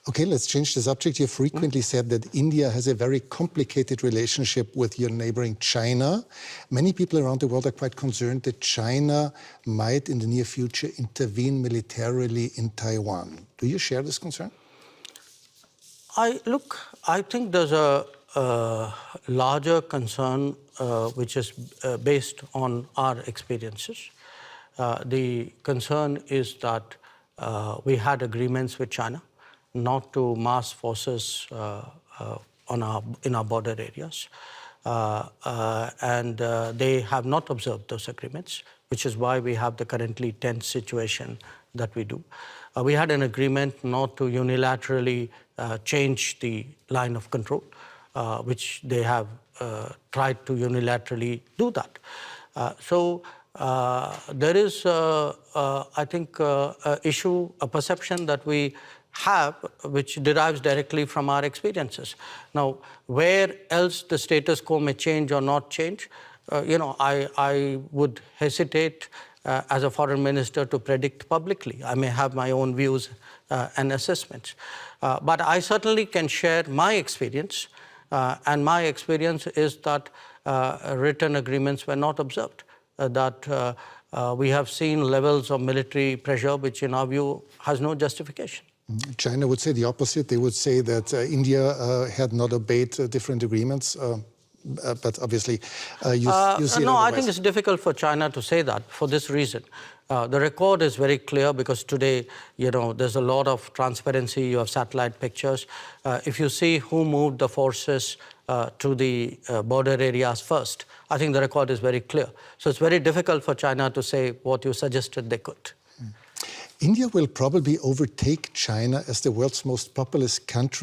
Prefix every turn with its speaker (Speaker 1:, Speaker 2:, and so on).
Speaker 1: Okay, let's change the subject. You frequently said that India has a very complicated relationship with your neighboring China. Many people around the world are quite concerned that China might, in the near future, intervene militarily in Taiwan. Do you share this concern?
Speaker 2: I think there's a larger concern which is based on our experiences. The concern is that we had agreements with China not to mass forces in our border areas. And they have not observed those agreements, which is why we have the currently tense situation that we do. We had an agreement not to unilaterally change the line of control, which they have tried to unilaterally do that. So there is, I think, a perception that we have, which derives directly from our experiences. Now, where else the status quo may change or not change, I would hesitate as a foreign minister to predict publicly. I may have my own views and assessments. But I certainly can share my experience, and my experience is that written agreements were not observed, that we have seen levels of military pressure which in our view has no justification.
Speaker 1: China would say the opposite. They would say that India had not obeyed different agreements. But obviously, you see
Speaker 2: No, I think it's difficult for China to say that for this reason. The record is very clear because today, there's a lot of transparency. You have satellite pictures. If you see who moved the forces to the border areas first, I think the record is very clear. So it's very difficult for China to say what you suggested they could.
Speaker 1: India will probably overtake China as the world's most populous country.